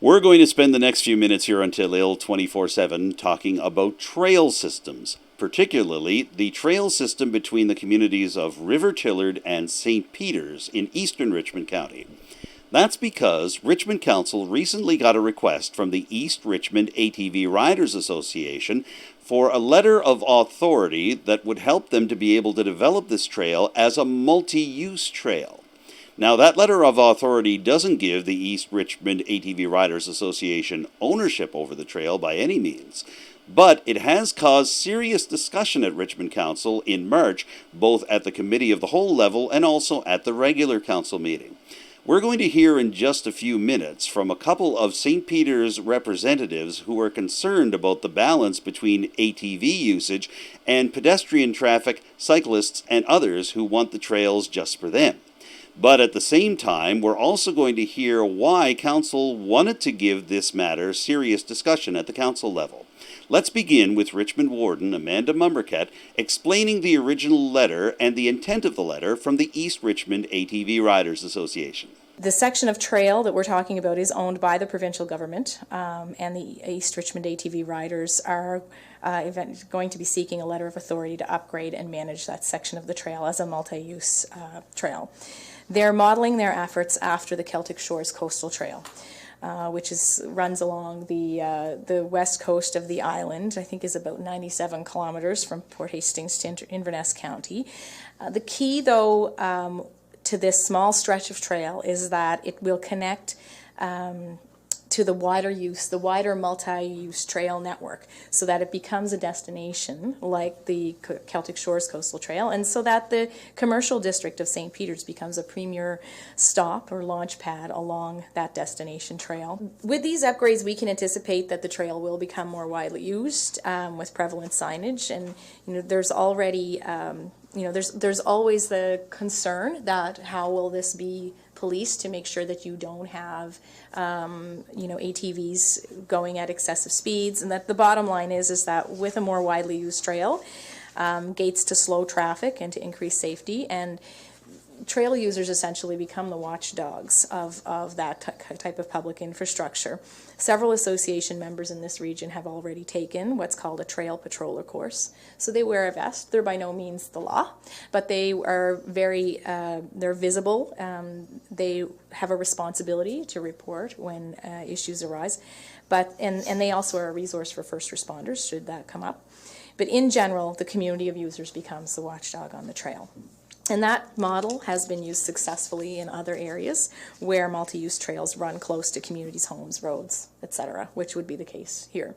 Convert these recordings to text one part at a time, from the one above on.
We're going to spend the next few minutes here on Telile 24/7 talking about trail systems, particularly the trail system between the communities of River Tillard and St. Peter's in eastern Richmond County. That's because Richmond Council recently got a request from the East Richmond ATV Riders Association for a letter of authority that would help them to be able to develop this trail as a multi-use trail. Now, that letter of authority doesn't give the East Richmond ATV Riders Association ownership over the trail by any means, but it has caused serious discussion at Richmond Council in March, both at the Committee of the Whole level and also at the regular council meeting. We're going to hear in just a few minutes from a couple of St. Peter's representatives who are concerned about the balance between ATV usage and pedestrian traffic, cyclists, and others who want the trails just for them. But at the same time, we're also going to hear why Council wanted to give this matter serious discussion at the Council level. Let's begin with Richmond Warden Amanda Mumbercat explaining the original letter and the intent of the letter from the East Richmond ATV Riders Association. The section of trail that we're talking about is owned by the provincial government, and the East Richmond ATV Riders are going to be seeking a letter of authority to upgrade and manage that section of the trail as a multi-use trail. They're modeling their efforts after the Celtic Shores Coastal Trail, which runs along the west coast of the island. I think is about 97 kilometers from Port Hastings to Inverness County. The key, though, to this small stretch of trail is that it will connect to the wider multi-use trail network, so that it becomes a destination like the Celtic Shores Coastal Trail, and so that the commercial district of St. Peter's becomes a premier stop or launch pad along that destination trail. With these upgrades, we can anticipate that the trail will become more widely used with prevalent signage, and there's already there's always the concern that how will this be policed to make sure that you don't have ATVs going at excessive speeds, and that the bottom line is that with a more widely used trail, gates to slow traffic and to increase safety, and trail users essentially become the watchdogs of that type of public infrastructure. Several association members in this region have already taken what's called a trail patroller course. So they wear a vest. They're by no means the law, but they are they're visible. They have a responsibility to report when issues arise, and they also are a resource for first responders should that come up. But in general, the community of users becomes the watchdog on the trail. And that model has been used successfully in other areas where multi-use trails run close to communities' homes, roads, etc., which would be the case here.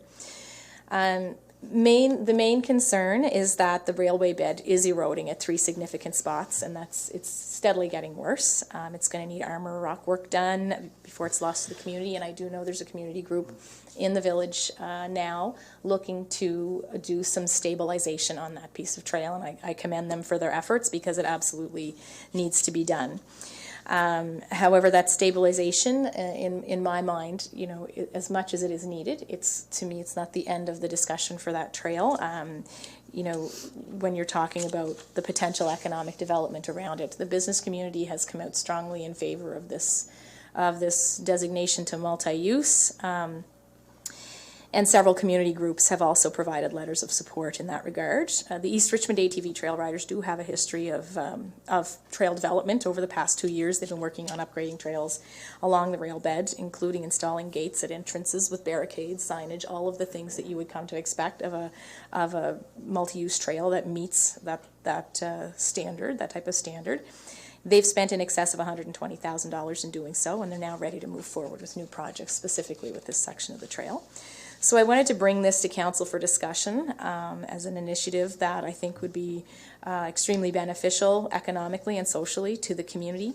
The main concern is that the railway bed is eroding at 3 significant spots, and it's steadily getting worse. It's going to need armor rock work done before it's lost to the community, and I do know there's a community group in the village now looking to do some stabilization on that piece of trail, and I commend them for their efforts because it absolutely needs to be done. However, that stabilization, in my mind, as much as it is needed, to me, it's not the end of the discussion for that trail. When you're talking about the potential economic development around it, the business community has come out strongly in favor of this designation to multi-use. And several community groups have also provided letters of support in that regard. The East Richmond ATV Trail Riders do have a history of trail development over the past 2 years. They've been working on upgrading trails along the rail bed, including installing gates at entrances with barricades, signage, all of the things that you would come to expect of a multi-use trail that meets that standard, that type of standard. They've spent in excess of $120,000 in doing so, and they're now ready to move forward with new projects, specifically with this section of the trail. So I wanted to bring this to Council for discussion as an initiative that I think would be extremely beneficial economically and socially to the community.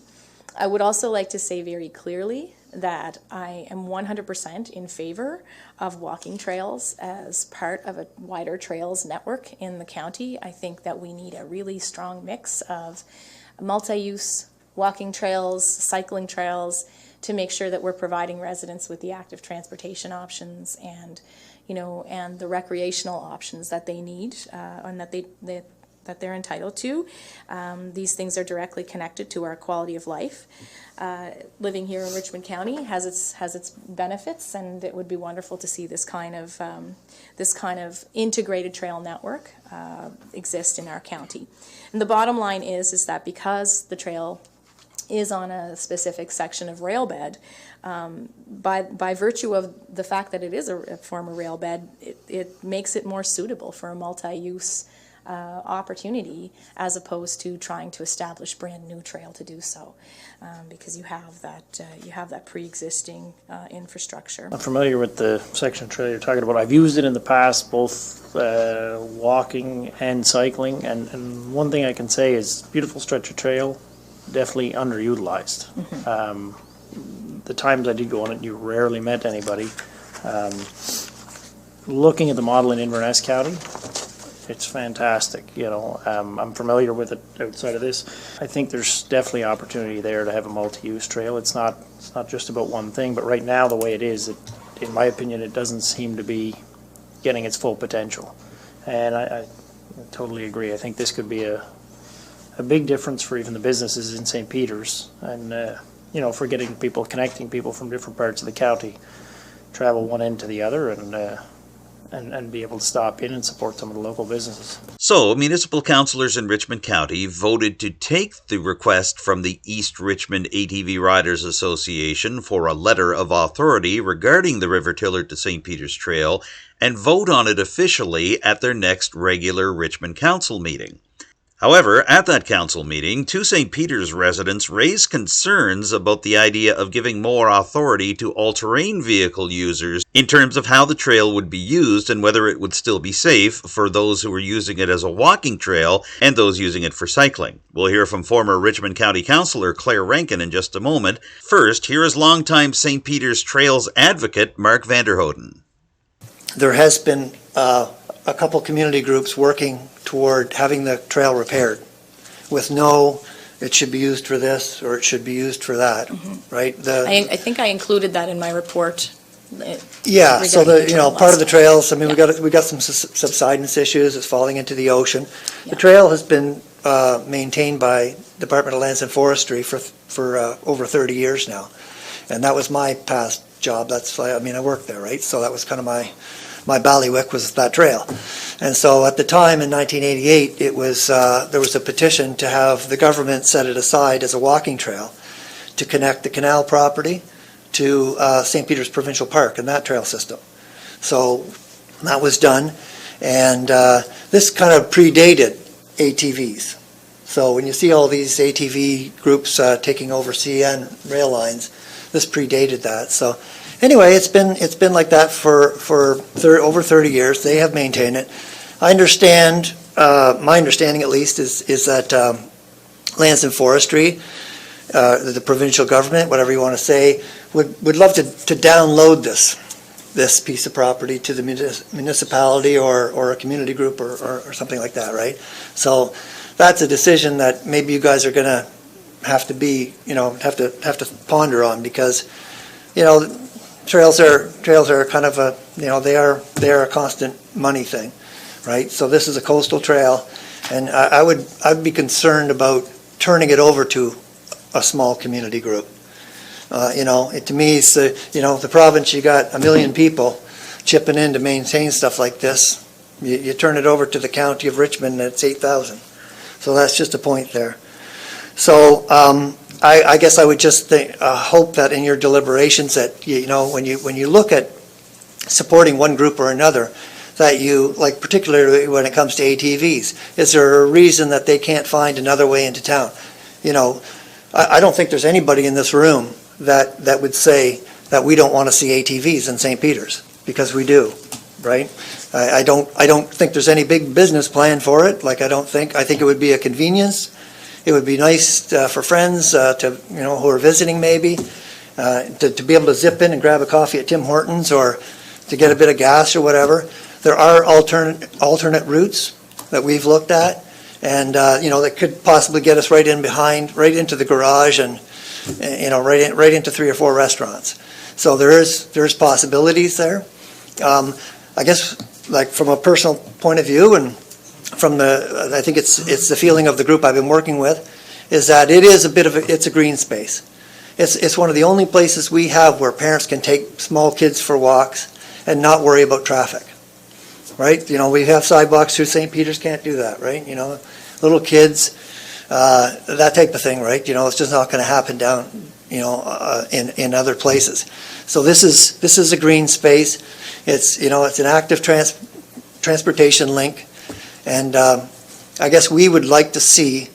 I would also like to say very clearly that I am 100% in favor of walking trails as part of a wider trails network in the county. I think that we need a really strong mix of multi-use walking trails, cycling trails, to make sure that we're providing residents with the active transportation options and the recreational options that they need and that they're entitled to. These things are directly connected to our quality of life. Living here in Richmond County has its benefits, and it would be wonderful to see this kind of integrated trail network exist in our county. And the bottom line is that because the trail is on a specific section of rail bed, by virtue of the fact that it is a former rail bed, it makes it more suitable for a multi-use opportunity, as opposed to trying to establish brand new trail to do so, because you have that pre-existing infrastructure. I'm familiar with the section of trail you're talking about. I've used it in the past, both walking and cycling, and one thing I can say is beautiful stretch of trail, definitely underutilized. Mm-hmm. The times I did go on it, you rarely met anybody. Looking at the model in Inverness County, it's fantastic. I'm familiar with it outside of this. I think there's definitely opportunity there to have a multi-use trail. It's not just about one thing, but right now the way it is, in my opinion, it doesn't seem to be getting its full potential. And I totally agree. I think this could be a big difference for even the businesses in St. Peter's, and for connecting people from different parts of the county, travel one end to the other, and be able to stop in and support some of the local businesses. So, municipal councillors in Richmond County voted to take the request from the East Richmond ATV Riders Association for a letter of authority regarding the River Tillard to St. Peter's Trail and vote on it officially at their next regular Richmond Council meeting. However, at that council meeting, two St. Peter's residents raised concerns about the idea of giving more authority to all-terrain vehicle users in terms of how the trail would be used and whether it would still be safe for those who were using it as a walking trail and those using it for cycling. We'll hear from former Richmond County Councillor Claire Rankin in just a moment. First, here is longtime St. Peter's Trails advocate Mark Vanderhoden. There has been a couple community groups working toward having the trail repaired with it should be used for this or it should be used for that, mm-hmm. right? I think I included that in my report. Yeah, so part of the trails, we got some subsidence issues. It's falling into the ocean. Yeah. The trail has been maintained by Department of Lands and Forestry for over 30 years now, and that was my past job. I worked there, right? So that was kind of my ballywick was that trail. And so at the time in 1988, there was a petition to have the government set it aside as a walking trail to connect the canal property to St. Peter's Provincial Park and that trail system. So that was done, and this kind of predated ATVs. So when you see all these ATV groups taking over CN rail lines, this predated that. So anyway, it's been like that for over 30 years. They have maintained it. I understand, my understanding at least, is that Lands and Forestry, the provincial government, whatever you want to say, would love to download this piece of property to the municipality or a community group or something like that, right? So that's a decision that maybe you guys are going to have to ponder on, because trails are kind of they are a constant money thing, right? So this is a coastal trail, and I'd be concerned about turning it over to a small community group. To me, it's the province. You got 1 million people chipping in to maintain stuff like this. You turn it over to the county of Richmond, and it's 8,000. So that's just a point there. So I guess I would just hope that in your deliberations that when you look at supporting one group or another, that you, like particularly when it comes to ATVs, is there a reason that they can't find another way into town? I don't think there's anybody in this room that would say that we don't want to see ATVs in St. Peter's, because we do, right? I don't think there's any big business plan for it. I think it would be a convenience. It would be nice for friends who are visiting maybe to be able to zip in and grab a coffee at Tim Hortons or to get a bit of gas or whatever. There are alternate routes that we've looked at, and that could possibly get us right into the garage, and right into 3 or 4 restaurants. So there's possibilities there. I guess, from a personal point of view, and I think it's the feeling of the group I've been working with, is that it is it's a green space. It's one of the only places we have where parents can take small kids for walks and not worry about traffic, right? You know, we have sidewalks through St. Peter's, can't do that, right? You know, little kids, that type of thing, right? You know, it's just not going to happen down, you know, in other places. So this is a green space. It's, you know, it's an active transportation link, and I guess we would like to see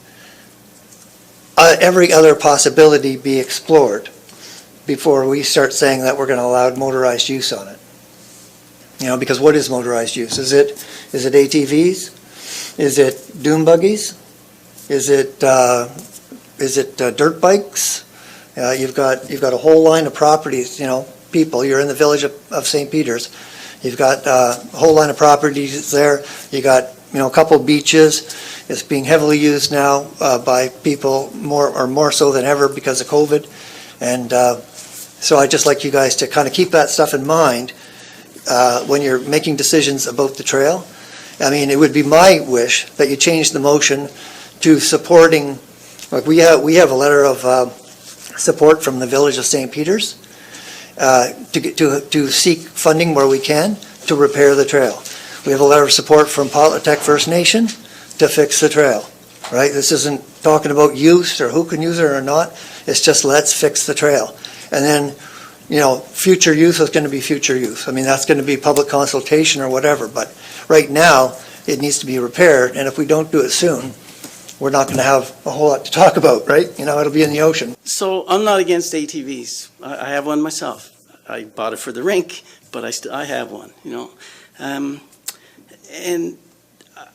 every other possibility be explored before we start saying that we're going to allow motorized use on it. You know, because what is motorized use? Is it ATVs? Is it dune buggies? Is it dirt bikes? You've got a whole line of properties. You know, people. You're in the village of St. Peter's. You've got a whole line of properties there. You got, you know, a couple beaches. It's being heavily used now by people more so than ever because of COVID. And so I'd just like you guys to kind of keep that stuff in mind when you're making decisions about the trail. I mean, it would be my wish that you change the motion to supporting, like we have a letter of support from the village of St. Peter's to seek funding where we can to repair the trail. We have a letter of support from Politek First Nation to fix the trail, right? This isn't talking about use or who can use it or not. It's just let's fix the trail. And then, you know, future use is going to be future use. I mean, that's going to be public consultation or whatever. But right now, it needs to be repaired. And if we don't do it soon, we're not going to have a whole lot to talk about, right? You know, it'll be in the ocean. So I'm not against ATVs. I have one myself. I bought it for the rink, but I have one, you know. And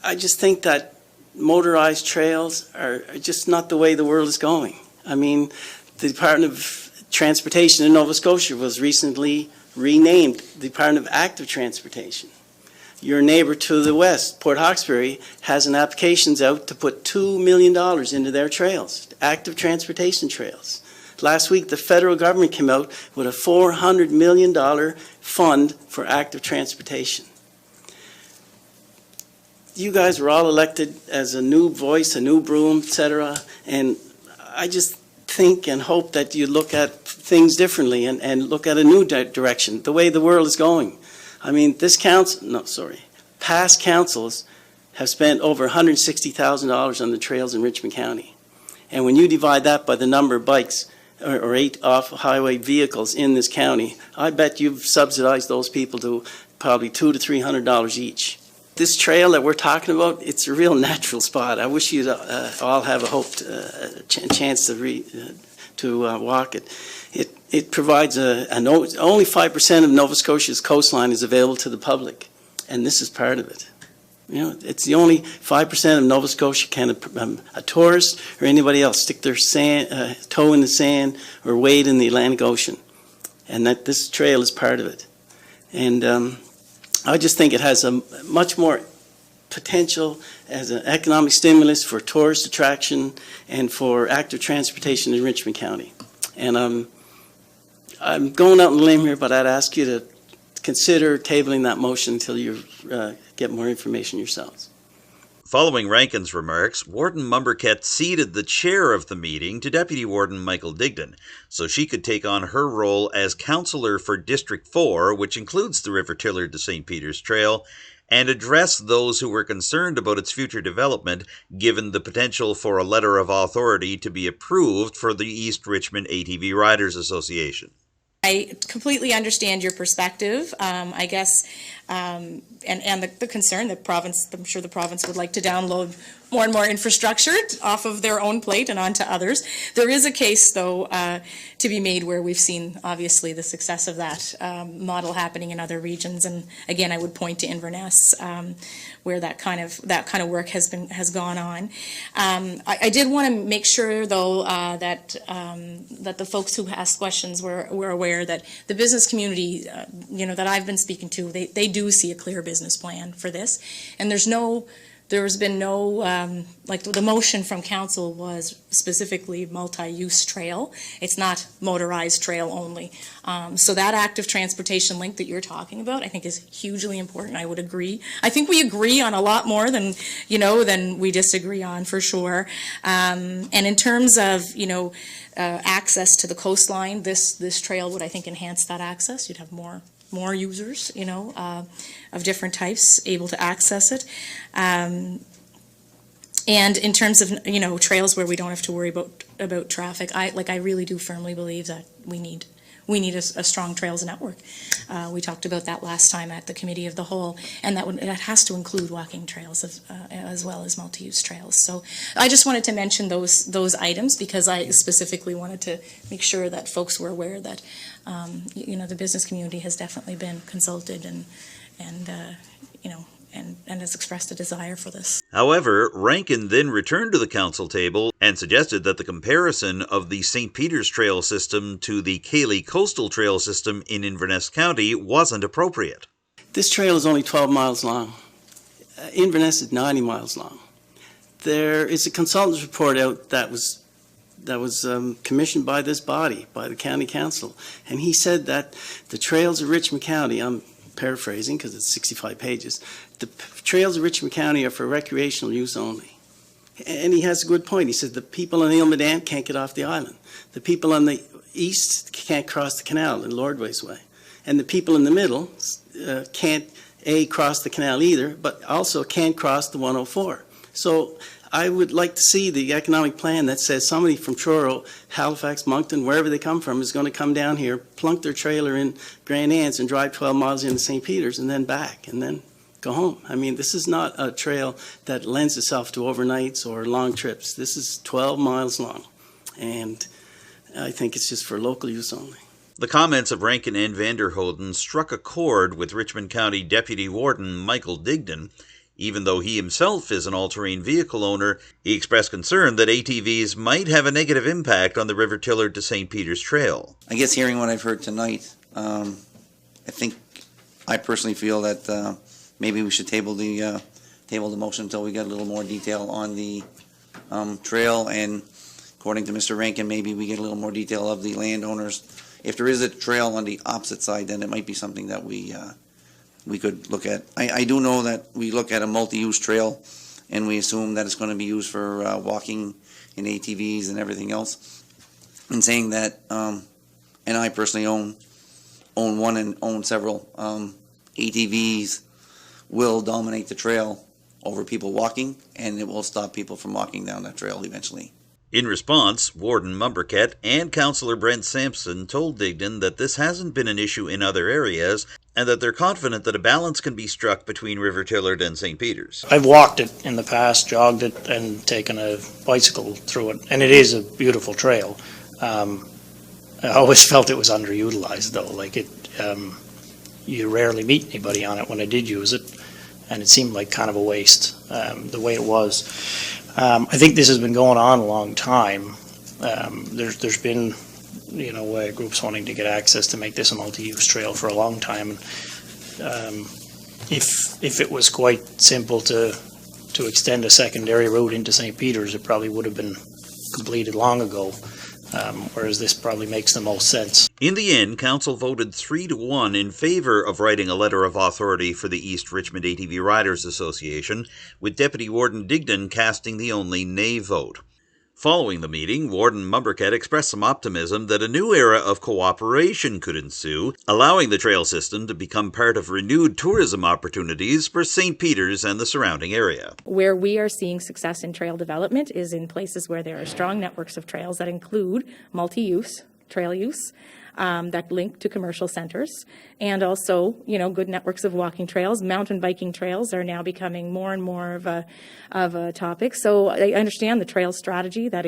I just think that motorized trails are just not the way the world is going. I mean, the Department of Transportation in Nova Scotia was recently renamed the Department of Active Transportation. Your neighbor to the west, Port Hawkesbury, has an applications out to put $2 million into their trails, active transportation trails. Last week, the federal government came out with a $400 million fund for active transportation. You guys were all elected as a new voice, a new broom, etc. And I just think and hope that you look at things differently and look at a new direction, the way the world is going. I mean, past councils have spent over $160,000 on the trails in Richmond County. And when you divide that by the number of bikes or 8 off-highway vehicles in this county, I bet you've subsidized those people to probably $200 to $300 each. This trail that we're talking about, it's a real natural spot. I wish you'd all have a chance to walk it. It provides only 5% of Nova Scotia's coastline is available to the public, and this is part of it. You know, it's the only 5% of Nova Scotia can a tourist or anybody else stick their toe in the sand or wade in the Atlantic Ocean, and that this trail is part of it. And I just think it has a much more potential as an economic stimulus for tourist attraction and for active transportation in Richmond County. And I'm going out on a limb here, but I'd ask you to consider tabling that motion until you get more information yourselves. Following Rankin's remarks, Warden Mumberket ceded the chair of the meeting to Deputy Warden Michael Digdon, so she could take on her role as councillor for District 4, which includes the River Tillard to St. Peter's Trail, and address those who were concerned about its future development, given the potential for a letter of authority to be approved for the East Richmond ATV Riders Association. I completely understand your perspective, I guess, and the concern that province, I'm sure the province would like to download more and more infrastructure off of their own plate and onto others. There is a case, though, to be made where we've seen, obviously, the success of that model happening in other regions. And again, I would point to Inverness, where that kind of work has gone on. I did want to make sure, though, that the folks who asked questions were aware that the business community, that I've been speaking to, they do see a clear business plan for this, and there's no there's been no, like the motion from council was specifically multi-use trail. It's not motorized trail only. So that active transportation link that you're talking about, I think is hugely important. I would agree. I think we agree on a lot more than, than we disagree on, for sure. And in terms of, access to the coastline, this trail would, I think, enhance that access. You'd have more users, of different types able to access it. And in terms of, trails where we don't have to worry about traffic, I really do firmly believe that we need a strong trails network. We talked about that last time at the Committee of the Whole, and that has to include walking trails as well as multi-use trails. So I just wanted to mention those items because I specifically wanted to make sure that folks were aware that the business community has definitely been consulted and has expressed a desire for this. However, Rankin then returned to the council table and suggested that the comparison of the St. Peter's Trail system to the Cayley Coastal Trail system in Inverness County wasn't appropriate. This trail is only 12 miles long. Inverness is 90 miles long. There is a consultant's report out that was commissioned by this body, by the county council, and he said that the trails of Richmond County, I'm paraphrasing because it's 65 pages, the trails of Richmond County are for recreational use only. And he has a good point. He says the people on the Ilmadan can't get off the island. The people on the east can't cross the canal in Lordways Way. And the people in the middle can't, cross the canal either, but also can't cross the 104. So I would like to see the economic plan that says somebody from Truro, Halifax, Moncton, wherever they come from, is going to come down here, plunk their trailer in Grand Anse and drive 12 miles into St. Peter's and then back and then go home. I mean, this is not a trail that lends itself to overnights or long trips. This is 12 miles long, and I think it's just for local use only. The comments of Rankin and Vanderhoden struck a chord with Richmond County Deputy Warden Michael Digdon. Even though he himself is an all-terrain vehicle owner, he expressed concern that ATVs might have a negative impact on the River Tillard to St. Peter's Trail. I guess hearing what I've heard tonight, I personally feel that maybe we should table the motion until we get a little more detail on the trail, and according to Mr. Rankin, maybe we get a little more detail of the landowners. If there is a trail on the opposite side, then it might be something that we could look at. I do know that we look at a multi-use trail and we assume that it's going to be used for walking and ATVs and everything else. And saying that, and I personally own one and own several, ATVs will dominate the trail over people walking, and it will stop people from walking down that trail eventually. In response, Warden Mumberket and Councillor Brent Sampson told Digdon that this hasn't been an issue in other areas and that they're confident that a balance can be struck between River Tillard and St. Peter's. I've walked it in the past, jogged it, and taken a bicycle through it, and it is a beautiful trail. I always felt it was underutilized, though. Like you rarely meet anybody on it when I did use it, and it seemed like kind of a waste the way it was. I think this has been going on a long time. There's been, groups wanting to get access to make this a multi-use trail for a long time. If it was quite simple to extend a secondary route into St. Peter's, it probably would have been completed long ago. Whereas this probably makes the most sense. In the end, Council voted 3-1 in favor of writing a letter of authority for the East Richmond ATV Riders Association, with Deputy Warden Digdon casting the only nay vote. Following the meeting, Warden Mumberket expressed some optimism that a new era of cooperation could ensue, allowing the trail system to become part of renewed tourism opportunities for St. Peter's and the surrounding area. Where we are seeing success in trail development is in places where there are strong networks of trails that include multi-use, trail use, that link to commercial centers, and also, good networks of walking trails. Mountain biking trails are now becoming more and more of a topic. So I understand the trail strategy that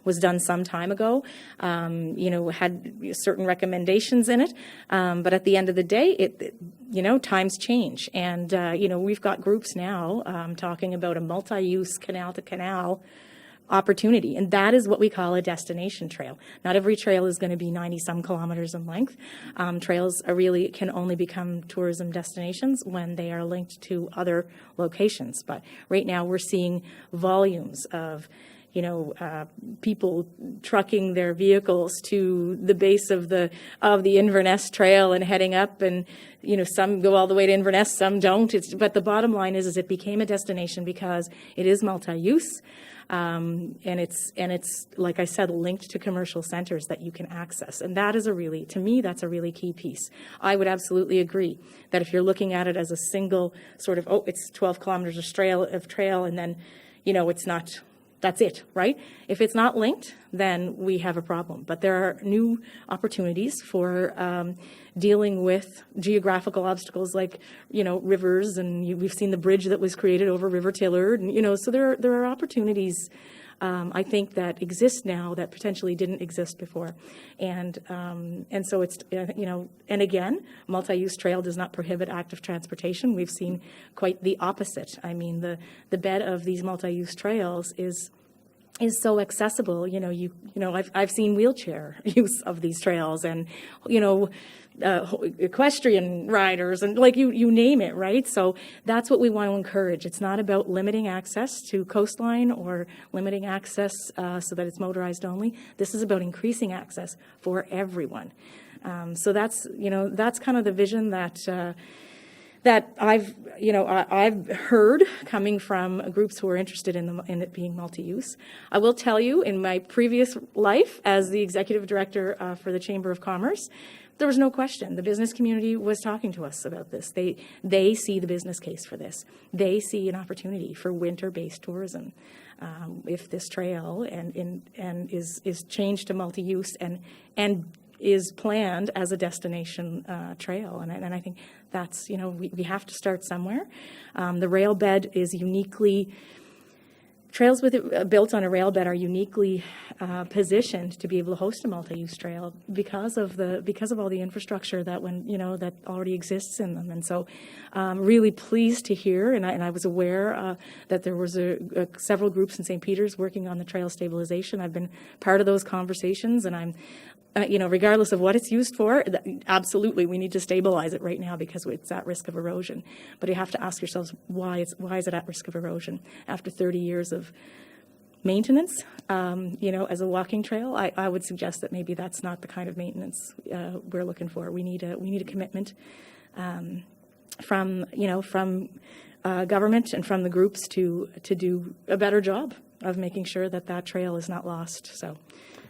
was done some time ago. Had certain recommendations in it, but at the end of the day, times change, and we've got groups now talking about a multi-use canal to canal opportunity, and that is what we call a destination trail. Not every trail is going to be 90-some kilometers in length. Trails are really can only become tourism destinations when they are linked to other locations. But right now we're seeing volumes of people trucking their vehicles to the base of the Inverness Trail and heading up, and some go all the way to Inverness, some don't. But the bottom line is it became a destination because it is multi-use, and it's like I said, linked to commercial centers that you can access, and that is to me that's a really key piece. I would absolutely agree that if you're looking at it as a single sort of it's 12 kilometers of trail, and then it's not. That's it, right? If it's not linked, then we have a problem. But there are new opportunities for dealing with geographical obstacles like, rivers, and we've seen the bridge that was created over River Tillard, and, so there are opportunities, I think, that exist now that potentially didn't exist before. And so it's, and again, multi-use trail does not prohibit active transportation. We've seen quite the opposite. I mean, the bed of these multi-use trails is so accessible. I've seen wheelchair use of these trails, and, equestrian riders, and you name it, right? So that's what we want to encourage. It's not about limiting access to coastline or limiting access so that it's motorized only. This is about increasing access for everyone. So that's kind of the vision that I've heard coming from groups who are interested in it being multi-use. I will tell you, in my previous life as the executive director for the Chamber of Commerce, there was no question. The business community was talking to us about this. They see the business case for this. They see an opportunity for winter-based tourism if this trail and is changed to multi-use and is planned as a destination trail. And I think that's, we have to start somewhere. The rail bed is uniquely, trails built on a rail bed are uniquely positioned to be able to host a multi-use trail because of all the infrastructure that that already exists in them. And so really pleased to hear, and I was aware that there was several groups in St. Peter's working on the trail stabilization. I've been part of those conversations, and I'm regardless of what it's used for, absolutely, we need to stabilize it right now because it's at risk of erosion. But you have to ask yourselves, why is it at risk of erosion? After 30 years of maintenance, as a walking trail, I would suggest that maybe that's not the kind of maintenance we're looking for. We need a commitment from government and from the groups to do a better job of making sure that trail is not lost.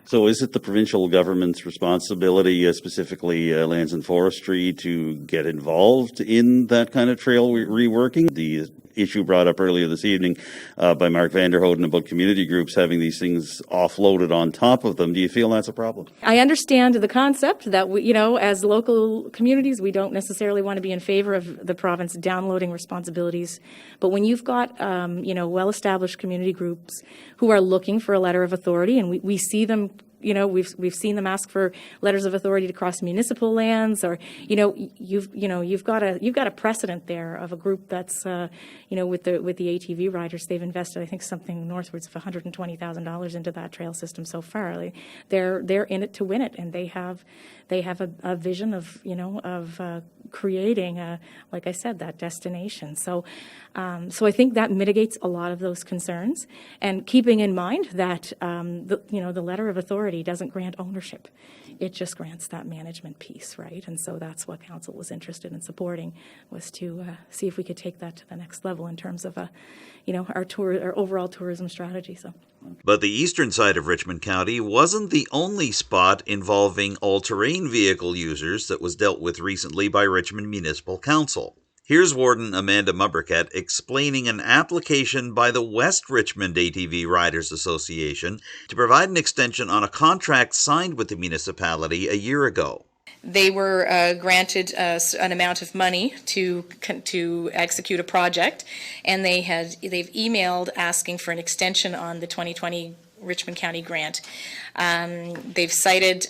So is it the provincial government's responsibility, specifically Lands and Forestry, to get involved in that kind of trail reworking? The issue brought up earlier this evening by Mark Vanderhoden about community groups having these things offloaded on top of them. Do you feel that's a problem? I understand the concept that we, as local communities, we don't necessarily want to be in favor of the province downloading responsibilities. But when you've got, well-established community groups who are looking for a letter of authority, and we see them, we've seen them ask for letters of authority to cross municipal lands, or you've got a precedent there of a group that's with the ATV riders. They've invested, I think, something northwards of $120,000 into that trail system so far. They're in it to win it, and they have a vision of creating like I said, that destination. So I think that mitigates a lot of those concerns, and keeping in mind that the letter of authority doesn't grant ownership. It just grants that management piece, right? And so that's what council was interested in supporting, was to see if we could take that to the next level in terms of our overall tourism strategy. So. But the eastern side of Richmond County wasn't the only spot involving all-terrain vehicle users that was dealt with recently by Richmond Municipal Council. Here's Warden Amanda Mumbercat explaining an application by the West Richmond ATV Riders Association to provide an extension on a contract signed with the municipality a year ago. They were granted an amount of money to execute a project, and they've emailed asking for an extension on the 2020 Richmond County grant. They've cited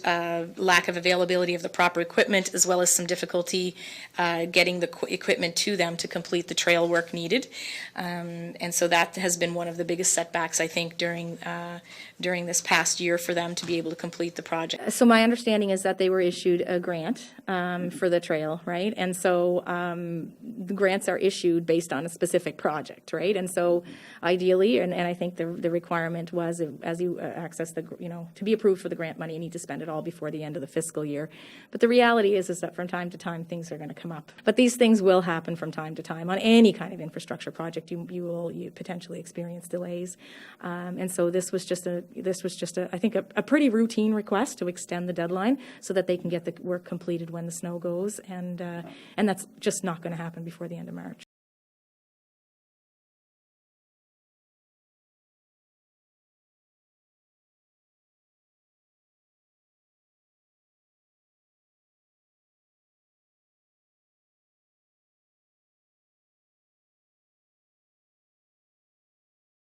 lack of availability of the proper equipment, as well as some difficulty getting the equipment to them to complete the trail work needed. And so that has been one of the biggest setbacks, I think, during this past year for them to be able to complete the project. So my understanding is that they were issued a grant for the trail, right? And so the grants are issued based on a specific project, right? And so ideally, and I think the requirement was, as you access the, to be approved for the grant money, you need to spend it all before the end of the fiscal year. But the reality is that from time to time, things are going to come up. But these things will happen from time to time. On any kind of infrastructure project, you will potentially experience delays. And so this was just a I think a pretty routine request to extend the deadline so that they can get the work completed when the snow goes, and that's just not going to happen before the end of March.